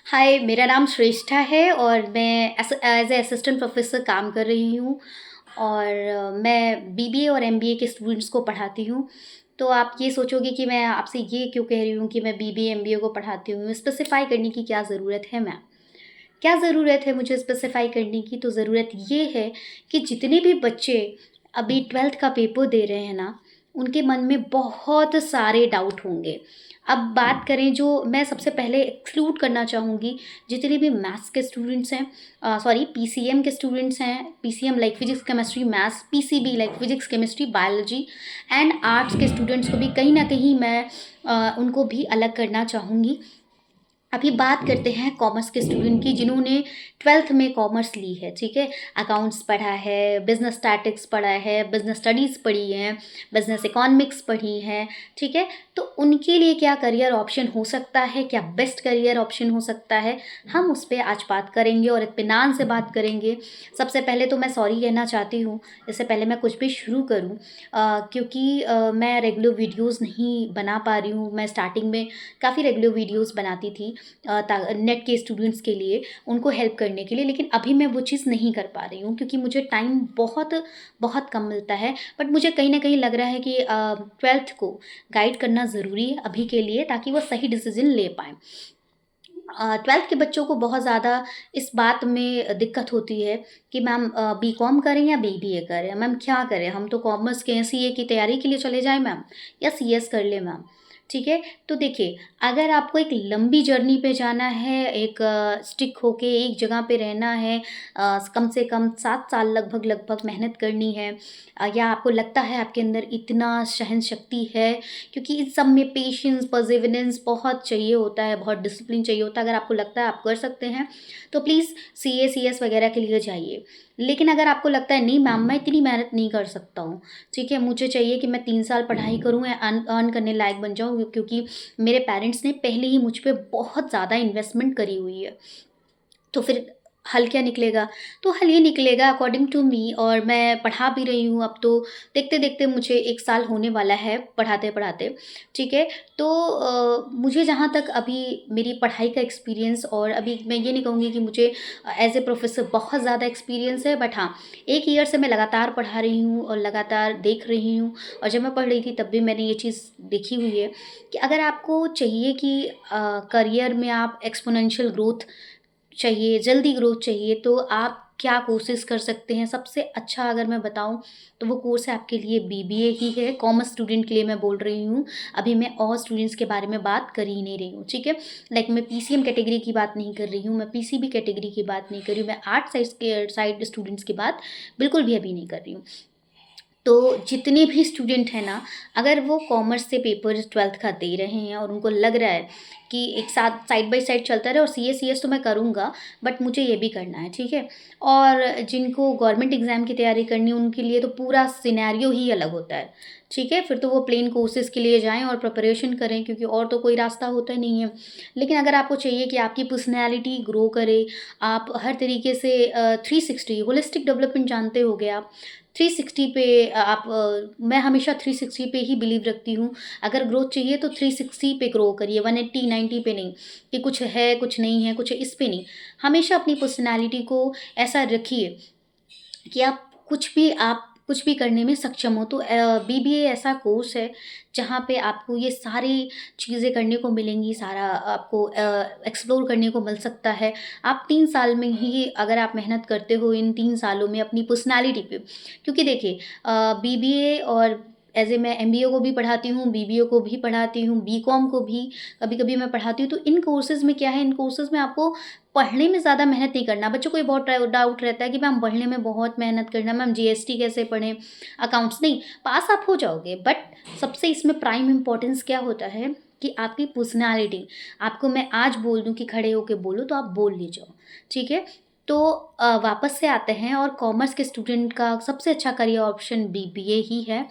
हाय, मेरा नाम श्रेष्ठा है और मैं एज़ ए असिस्टेंट प्रोफ़ेसर काम कर रही हूँ और मैं बीबीए और एमबीए के स्टूडेंट्स को पढ़ाती हूँ। तो आप ये सोचोगे कि मैं आपसे ये क्यों कह रही हूँ कि मैं बीबीए, एमबीए को पढ़ाती हूँ, स्पेसिफ़ाई करने की क्या ज़रूरत है मैम? क्या ज़रूरत है मुझे स्पेसिफ़ाई करने की? तो ज़रूरत ये है कि जितने भी बच्चे अभी 12th का पेपर दे रहे हैं ना, उनके मन में बहुत सारे डाउट होंगे। अब बात करें जो मैं सबसे पहले एक्सक्लूड करना चाहूँगी, जितने भी मैथ्स के स्टूडेंट्स हैं सॉरी पीसीएम के स्टूडेंट्स हैं, PCM like physics, chemistry, maths, PCB like physics, chemistry, biology and arts के स्टूडेंट्स को भी कहीं न कहीं मैं उनको भी अलग करना चाहूँगी। अभी बात करते हैं कॉमर्स के स्टूडेंट की जिन्होंने 12th में कॉमर्स ली है, ठीक है? अकाउंट्स पढ़ा है, बिज़नेस स्टैटिक्स पढ़ा है, बिज़नेस स्टडीज़ पढ़ी हैं, बिज़नेस इकोनॉमिक्स पढ़ी हैं, ठीक है? तो उनके लिए क्या करियर ऑप्शन हो सकता है, क्या बेस्ट करियर ऑप्शन हो सकता है, हम उस पे आज बात करेंगे और इत्मीनान से बात करेंगे। सबसे पहले तो मैं सॉरी कहना चाहती हूँ, इससे पहले मैं कुछ भी शुरू करूँ क्योंकि मैं रेगुलर वीडियोज़ नहीं बना पा रही हूँ। मैं स्टार्टिंग में काफ़ी रेगुलर वीडियोज़ बनाती थी नेट के स्टूडेंट्स के लिए, उनको हेल्प करने के लिए, लेकिन अभी मैं वो चीज़ नहीं कर पा रही हूँ क्योंकि मुझे टाइम बहुत बहुत कम मिलता है। बट मुझे कहीं न कहीं लग रहा है कि 12th को गाइड करना ज़रूरी है अभी के लिए ताकि वो सही डिसीज़न ले पाएँ। 12th के बच्चों को बहुत ज़्यादा इस बात में दिक्कत होती है कि मैम बीकॉम करें या बीबीए करें? मैम क्या करें? हम तो कॉमर्स के हैं, सीए की तैयारी के लिए चले जाएँ मैम या सीएस कर लें मैम? ठीक है? तो देखिए, अगर आपको एक लंबी जर्नी पे जाना है, एक स्टिक होके एक जगह पे रहना है कम से कम 7 साल लगभग मेहनत करनी है या आपको लगता है आपके अंदर इतना सहनशक्ति है क्योंकि इस सब में पेशेंस, परसेवरेंस बहुत चाहिए होता है, बहुत डिसिप्लिन चाहिए होता है। अगर आपको लगता है आप कर सकते हैं, तो प्लीज़ सीए, सीएस वगैरह के लिए जाइए। लेकिन अगर आपको लगता है नहीं मैम मैं इतनी मेहनत नहीं कर सकता हूँ, ठीक है? मुझे चाहिए कि मैं 3 साल पढ़ाई करूँ या अर्न करने लायक बन जाऊँ क्योंकि मेरे पेरेंट्स ने पहले ही मुझ पे बहुत ज़्यादा इन्वेस्टमेंट करी हुई है। तो फिर हल क्या निकलेगा? तो हल ये निकलेगा अकॉर्डिंग टू मी और मैं पढ़ा भी रही हूँ अब तो देखते-देखते मुझे 1 साल होने वाला है पढ़ाते-पढ़ाते, ठीक है? तो मुझे जहाँ तक अभी मेरी पढ़ाई का एक्सपीरियंस और अभी मैं ये नहीं कहूँगी कि मुझे एज़ ए प्रोफ़ेसर बहुत ज़्यादा एक्सपीरियंस है बट हाँ, 1 ईयर से मैं लगातार पढ़ा रही हूँ और लगातार देख रही हूँ और जब मैं पढ़ रही थी तब भी मैंने ये चीज़ देखी हुई है कि अगर आपको चाहिए कि करियर में आप एक्स्पोनेंशियल ग्रोथ चाहिए, जल्दी ग्रोथ चाहिए तो आप क्या कोर्सेज़ कर सकते हैं? सबसे अच्छा अगर मैं बताऊँ तो वो कोर्स है आपके लिए बीबीए ही है, कॉमर्स स्टूडेंट के लिए मैं बोल रही हूँ। अभी मैं और स्टूडेंट्स के बारे में बात कर ही नहीं रही हूँ, ठीक है? लाइक मैं पीसीएम कैटेगरी की बात नहीं कर रही हूँ, मैं पीसीबी कैटेगरी की बात नहीं कर रही हूँ, मैं आर्ट साइड स्टूडेंट्स की बात बिल्कुल भी अभी नहीं कर रही हूँ। तो जितने भी स्टूडेंट हैं ना, अगर वो कॉमर्स से पेपर 12th का दे रहे हैं और उनको लग रहा है कि एक साथ साइड बाय साइड चलता रहे और सीए, सीएस तो मैं करूँगा, बट मुझे ये भी करना है, ठीक है? और जिनको गवर्नमेंट एग्ज़ाम की तैयारी करनी है, उनके लिए तो पूरा सिनेरियो ही अलग होता है, ठीक है? फिर तो वो प्लेन कोर्सेज़ के लिए जाएँ और प्रिपरेशन करें क्योंकि और तो कोई रास्ता होता नहीं है। लेकिन अगर आपको चाहिए कि आपकी पर्सनैलिटी ग्रो करे, आप हर तरीके से 360 होलिस्टिक डेवलपमेंट जानते होंगे आप। 360 पे मैं हमेशा 360 पे ही बिलीव रखती हूँ। अगर ग्रोथ चाहिए तो 360 पे ग्रो करिए, 180, 90 पे नहीं, कि कुछ है, कुछ नहीं है, कुछ इस पे नहीं। हमेशा अपनी पर्सनैलिटी को ऐसा रखिए कि आप कुछ भी करने में सक्षम हो। तो बीबीए ऐसा कोर्स है जहाँ पे आपको ये सारी चीज़ें करने को मिलेंगी, सारा आपको एक्सप्लोर करने को मिल सकता है। आप 3 साल में ही अगर आप मेहनत करते हो इन 3 सालों में अपनी पर्सनैलिटी पे क्योंकि देखिए बीबीए और ऐज़ ए मैं एमबीए को भी पढ़ाती हूँ, बीबीए को भी पढ़ाती हूँ, बीकॉम को भी कभी-कभी मैं पढ़ाती हूँ। तो इन कोर्सेज़ में क्या है, इन कोर्सेज़ में आपको पढ़ने में ज़्यादा मेहनत नहीं करना। बच्चों को ये बहुत डाउट रहता है कि मैम पढ़ने में बहुत मेहनत करना, मैम जीएसटी कैसे पढ़ें, अकाउंट्स नहीं, पास आप हो जाओगे बट सबसे इसमें प्राइम इम्पोर्टेंस क्या होता है कि आपकी पर्सनैलिटी। आपको मैं आज बोल दूँ कि खड़े होके बोलो तो आप बोल ले जाओ, ठीक है? तो वापस से आते हैं और कॉमर्स के स्टूडेंट का सबसे अच्छा करियर ऑप्शन बीबीए ही है।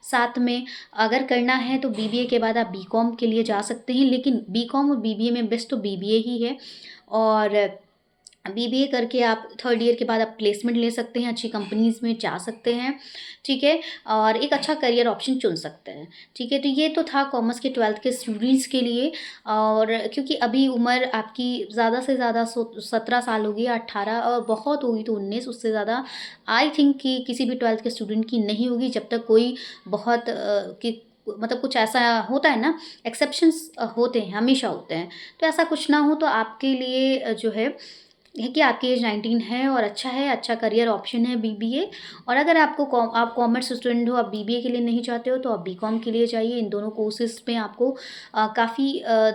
साथ में अगर करना है तो बीबीए के बाद आप बीकॉम के लिए जा सकते हैं, लेकिन बीकॉम और बीबीए में बेस्ट तो बीबीए ही है। और बीबीए करके आप थर्ड ईयर के बाद आप प्लेसमेंट ले सकते हैं, अच्छी कंपनीज़ में जा सकते हैं, ठीक है? और एक अच्छा करियर ऑप्शन चुन सकते हैं, ठीक है? तो ये तो था कॉमर्स के 12th के स्टूडेंट्स के लिए। और क्योंकि अभी उम्र आपकी ज़्यादा से ज़्यादा 17 साल होगी या 18, और बहुत होगी तो 19, उससे ज़्यादा आई थिंक कि किसी भी 12th के स्टूडेंट की नहीं होगी, जब तक कोई बहुत कि मतलब कुछ ऐसा होता है ना, एक्सेप्शंस होते हैं, हमेशा होते हैं। तो ऐसा कुछ ना हो तो आपके लिए जो है कि आपकी एज 19 है और अच्छा है, अच्छा करियर ऑप्शन है बीबीए। और अगर आप कॉमर्स स्टूडेंट हो, आप बीबीए के लिए नहीं चाहते हो, तो आप बीकॉम के लिए जाइए। इन दोनों कोर्सेज़ में आपको काफ़ी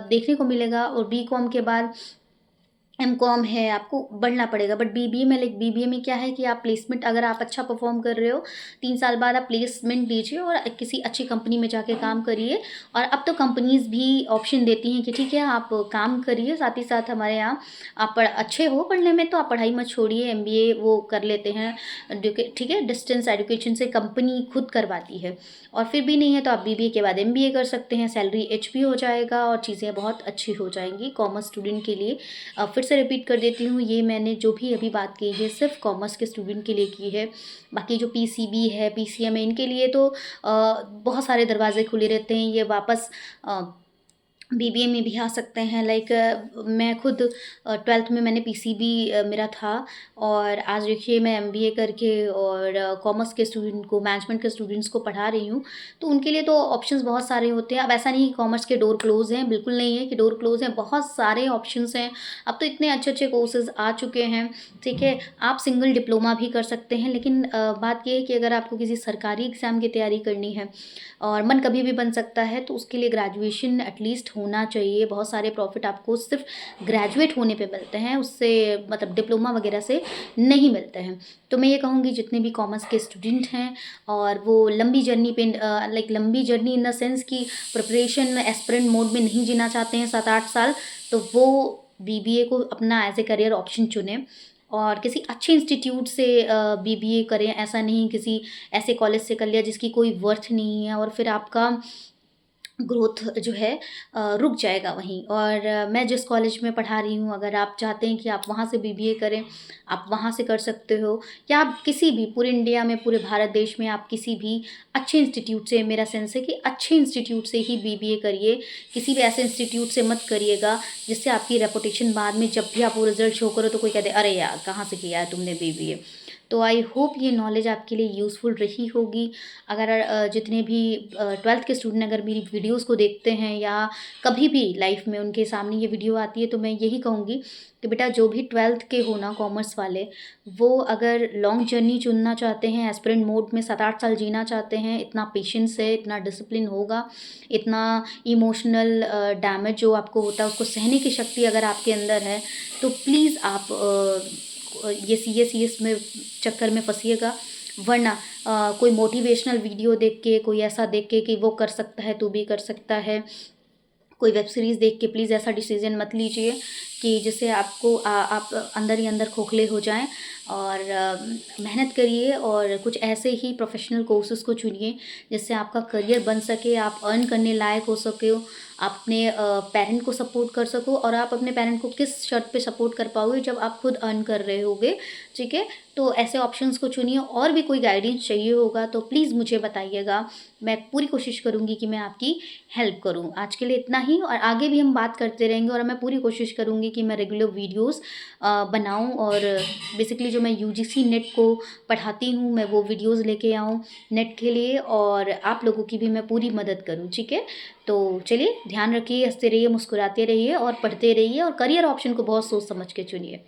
देखने को मिलेगा। और बीकॉम के बाद एमकॉम है, आपको बढ़ना पड़ेगा। बट बीबीए में क्या है कि आप प्लेसमेंट, अगर आप अच्छा परफॉर्म कर रहे हो, 3 साल बाद आप प्लेसमेंट लीजिए और किसी अच्छी कंपनी में जाके काम करिए। और अब तो कंपनीज भी ऑप्शन देती हैं कि ठीक है, आप काम करिए, साथ ही साथ हमारे यहाँ आप अच्छे हो पढ़ने में तो आप पढ़ाई मत छोड़िए, एमबीए वो कर लेते हैं, ठीक है, डिस्टेंस एजुकेशन से कंपनी खुद करवाती है। और फिर भी नहीं है तो आप बीबीए के बाद एमबीए कर सकते हैं, सैलरी एचपी हो जाएगा और चीज़ें बहुत अच्छी हो जाएंगी कॉमर्स स्टूडेंट के लिए। फिर से रिपीट कर देती हूँ, ये मैंने जो भी अभी बात की है सिर्फ कॉमर्स के स्टूडेंट के लिए की है। बाकी जो पीसीबी है, पीसीएम है, इनके लिए तो बहुत सारे दरवाजे खुले रहते हैं, ये वापस बीबीए में भी आ सकते हैं। लाइक मैं खुद 12th में मैंने पीसीबी मेरा था, और आज देखिए मैं एमबीए करके और कॉमर्स के स्टूडेंट को, मैनेजमेंट के स्टूडेंट्स को पढ़ा रही हूँ। तो उनके लिए तो ऑप्शंस बहुत सारे होते हैं। अब ऐसा नहीं कि कॉमर्स के डोर क्लोज़ हैं, बिल्कुल नहीं है कि डोर क्लोज़ हैं, बहुत सारे ऑप्शंस हैं। अब तो इतने अच्छे-अच्छे कोर्सेज़ आ चुके हैं, ठीक है? आप सिंगल डिप्लोमा भी कर सकते हैं, लेकिन बात ये है कि अगर आपको किसी सरकारी एग्ज़ाम की तैयारी करनी है और मन कभी भी बन सकता है, तो उसके लिए ग्रेजुएशन एटलीस्ट होना चाहिए। बहुत सारे प्रॉफिट आपको सिर्फ ग्रेजुएट होने पे मिलते हैं, उससे मतलब डिप्लोमा वगैरह से नहीं मिलते हैं। तो मैं ये कहूँगी, जितने भी कॉमर्स के स्टूडेंट हैं और वो लंबी जर्नी पे, लाइक लंबी जर्नी इन द सेंस कि प्रिपरेशन एस्पिरेंट मोड में नहीं जीना चाहते हैं 7-8 साल, तो वो बीबीए को अपना एज ए करियर ऑप्शन चुनें और किसी अच्छे इंस्टीट्यूट से बीबीए करें। ऐसा नहीं किसी ऐसे कॉलेज से कर लिया जिसकी कोई वर्थ नहीं है और फिर आपका ग्रोथ जो है रुक जाएगा वहीं। और मैं जिस कॉलेज में पढ़ा रही हूँ, अगर आप चाहते हैं कि आप वहाँ से बीबीए करें, आप वहाँ से कर सकते हो, या आप किसी भी पूरे इंडिया में, पूरे भारत देश में आप किसी भी अच्छे इंस्टीट्यूट से, मेरा सेंस है कि अच्छे इंस्टीट्यूट से ही बीबीए करिए। किसी भी ऐसे इंस्टीट्यूट से मत करिएगा जिससे आपकी रेपुटेशन बाद में जब भी आप वो रिजल्ट शो करो तो कोई कह दे, अरे यार कहाँ से किया है तुमने बीबीए। तो आई होप ये नॉलेज आपके लिए यूज़फुल रही होगी। अगर जितने भी 12th के स्टूडेंट अगर मेरी वीडियोस को देखते हैं या कभी भी लाइफ में उनके सामने ये वीडियो आती है, तो मैं यही कहूँगी कि बेटा, जो भी 12th के हो ना कॉमर्स वाले, वो अगर लॉन्ग जर्नी चुनना चाहते हैं, एस्पिरेंट मोड में 7-8 साल जीना चाहते हैं, इतना पेशेंस है, इतना डिसिप्लिन होगा, इतना इमोशनल डैमेज जो आपको होता है उसको सहने की शक्ति अगर आपके अंदर है, तो प्लीज़ आप ये सीएस में चक्कर में फंसिएगा। वरना कोई मोटिवेशनल वीडियो देख के, कोई ऐसा देख के कि वो कर सकता है, तू भी कर सकता है, कोई वेब सीरीज़ देख के प्लीज़ ऐसा डिसीज़न मत लीजिए कि जिससे आप अंदर ही अंदर खोखले हो जाएं। और मेहनत करिए और कुछ ऐसे ही प्रोफेशनल कोर्सेज़ को चुनिए जिससे आपका करियर बन सके, आप अर्न करने लायक हो सके, आप अपने पेरेंट को सपोर्ट कर सको। और आप अपने पेरेंट को किस शर्त पे सपोर्ट कर पाओगे, जब आप खुद अर्न कर रहे होगे, ठीक है? तो ऐसे ऑप्शंस को चुनिए। और भी कोई गाइडेंस चाहिए होगा तो प्लीज़ मुझे बताइएगा, मैं पूरी कोशिश करूँगी कि मैं आपकी हेल्प करूँ। आज के लिए इतना ही, और आगे भी हम बात करते रहेंगे और मैं पूरी कोशिश करूँगी कि मैं रेगुलर वीडियोस बनाऊँ, और बेसिकली जो मैं यूजीसी नेट को पढ़ाती हूँ, मैं वो वीडियोस लेके आऊँ नेट के लिए, और आप लोगों की भी मैं पूरी मदद करूँ, ठीक है? तो चलिए, ध्यान रखिए, हँसते रहिए, मुस्कुराते रहिए और पढ़ते रहिए, और करियर ऑप्शन को बहुत सोच समझ के चुनिए।